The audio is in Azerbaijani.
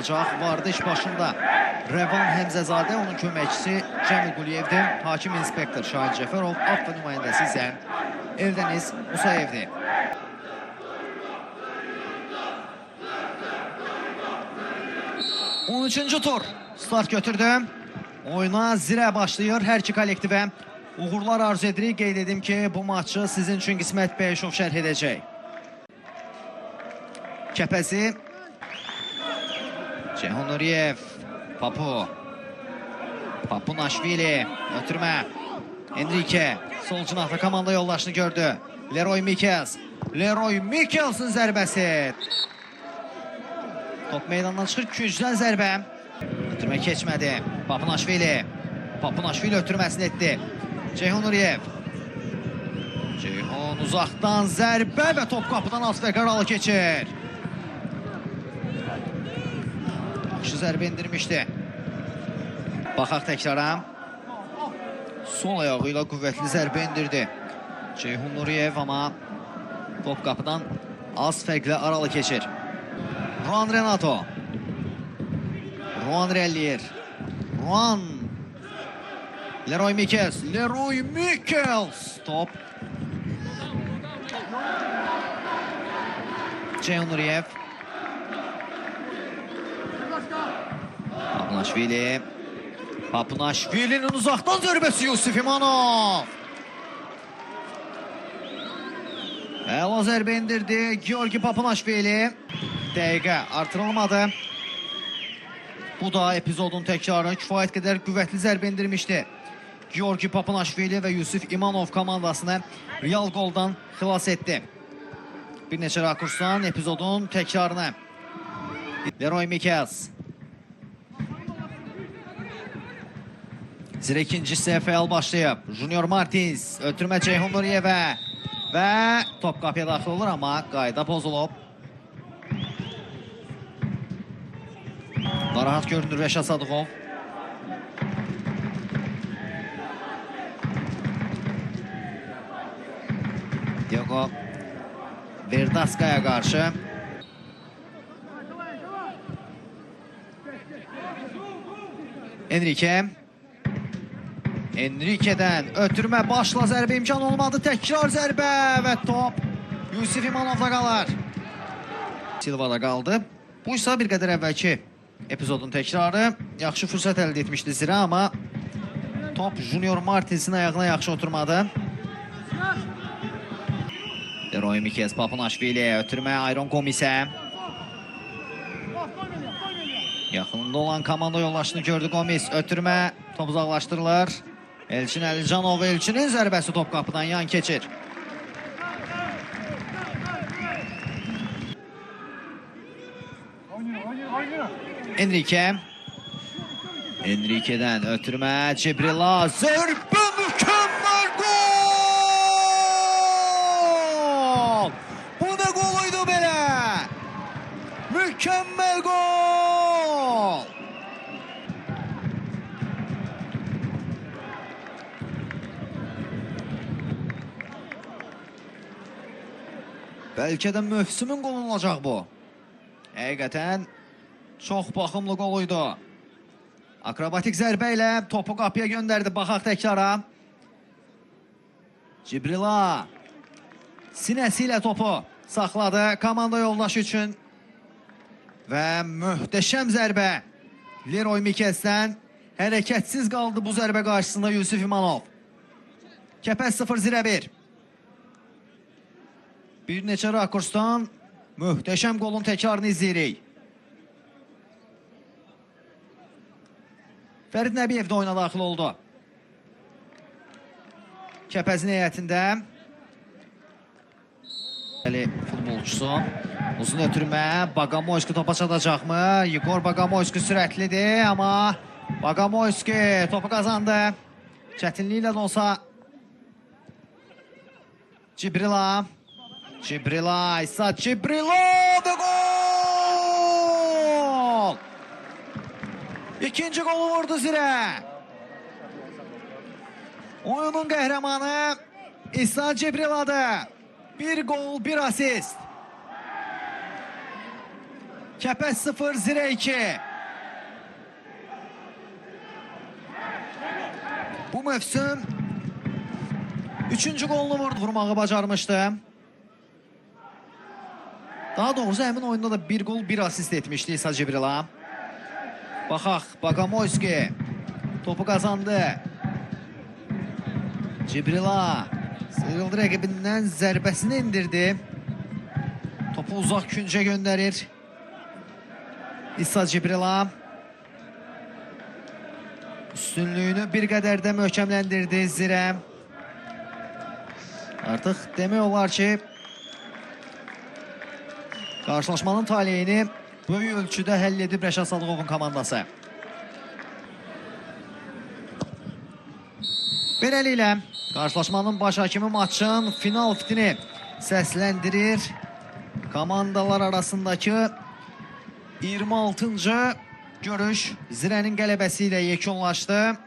olacaq. Vardı iş başında Rəvan Həmzəzadə, onun köməkçisi Cəmil Quliyevdir. Hakim inspektor Şahin Cəfərov, avto nümayəndəsi isə Eldəniz Musayevdir. On üçüncü tur start götürdü. Oyuna zirə başlayır hər iki kollektivə. Uğurlar arzu edirik. Qeyd edim ki, bu maçı sizin üçün Qismət Bəyişov şərh edəcək. Kəpəzi Ceyhun Nuriyev, Papunaşvili, ötürmə, Enrique, sol cinahda komanda yoldaşını gördü. Leroy Mikels'in zərbəsi. Top meydandan çıxır, güclən zərbə. Ötürmə keçmədi, Papunaşvili ötürməsini etdi. Ceyhun Nuriyev, Ceyhun uzaqdan zərbə və top qapıdan Asfer Qaralı keçir. Yaxşı zərbə indirmişdi. Baxaq təkrara. Sol ayağı ilə qüvvətli zərbə indirdi Ceyhun Nuriyev, amma top qapıdan az fərqlə aralı keçir. Ruan Renato. Ruan irəliyir. Leroy Mikels. Top. Ceyhun Nuriyev. Papunaşvili'nin uzaqdan zərbəsi Yusuf İmanov. Əla zərbə indirdi Georgi Papunaşvili. Dəqiqə artırılmadı. Bu da epizodun təkrarını kifayət qədər qüvvətli zərbə indirmişdi. Georgi Papunaşvili və Yusuf İmanov komandasını real qoldan xilas etdi. Bir neçə rakursdan epizodun təkrarını. Leroy Mikels. Zirə ikinci hissəyə fəal başlayıb. Junior Martins ötürmə Ceyhun Nuriyevə və top qapıya daxil olur, amma qayda pozulub. Narahat görünür Rəşad Sadıqov. Diogo Verdaskaya qarşı. Enrique'dən ötürmə, başla zərbə imkan olmadı. Təkrar zərbə və top Yusuf İmanovda qalır. Silva'da qaldı. Bu isə bir qədər əvvəlki epizodun təkrarı. Yaxşı fürsət əldə etmişdi zirə, amma top Junior Martinsin ayağına yaxşı oturmadı. Leroy Mikels, Papunaşvili, ötürmə Ayron Komisə. Yaxınında olan komanda yoldaşını gördü Gomis. Ötürmə, top uzaqlaşdırılır. Elçin Əlicanov, Elçinin zərbəsi top qapıdan yan keçir. Enrique'dən ötürmə Cibrila, zərbə, mükəmməl gol! Bu da goluydu belə! Mükəmməl gol! Bəlkə də mövsümün qolu olacaq bu. Həqiqətən çox baxımlı qoluydu. Akrobatik zərbə ilə topu qapıya göndərdi. Baxaq təkrara. Cibrila sinəsi ilə topu saxladı komanda yoldaşı üçün. Və möhtəşəm zərbə Leroy Mikels'dən. Hərəkətsiz qaldı bu zərbə qarşısında Yusuf İmanov. Kəpəz 0-1. Bir neçə rakursdan möhtəşəm qolun təkrarını izləyirik. Fərid Nəbiyev də oyuna daxil oldu. Kəpəzin heyətində. Futbolçusu. Uzun ötürmə. Bagamoyski topa çatacaqmı? Yegor Bagamoyski sürətlidir, amma Bagamoyski topu qazandı. Çətinliklə də olsa Cibrila və gol! İkinci golu vurdu zirə. Oyunun qəhrəmanı İsa Cibriladır. Bir gol, bir asist. Kəpəz 0, Zirə 2. Bu mövsüm 3-cü qolunu vurmağı bacarmışdı. Daha doğrusu həmin oyunda da 1 qol 1 asist etmişdi İsa Cibrila. Baxaq, Bagamoyski topu qazandı. Cibrila sıyrıldı rəqibindən, zərbəsini indirdi. Topu uzaq küncə göndərir İsa Cibrila. Üstünlüyünü bir qədər də möhkəmləndirdi Zirə. Artıq demək olar ki, qarşılaşmanın taleyini böyük ölçüdə həll edib Rəşad Sadıqovun komandası. Beləliklə, qarşılaşmanın baş hakimi maçın final fitini səsləndirir. Komandalar arasındakı 26-cı görüş Zirənin qələbəsi ilə yekunlaşdı.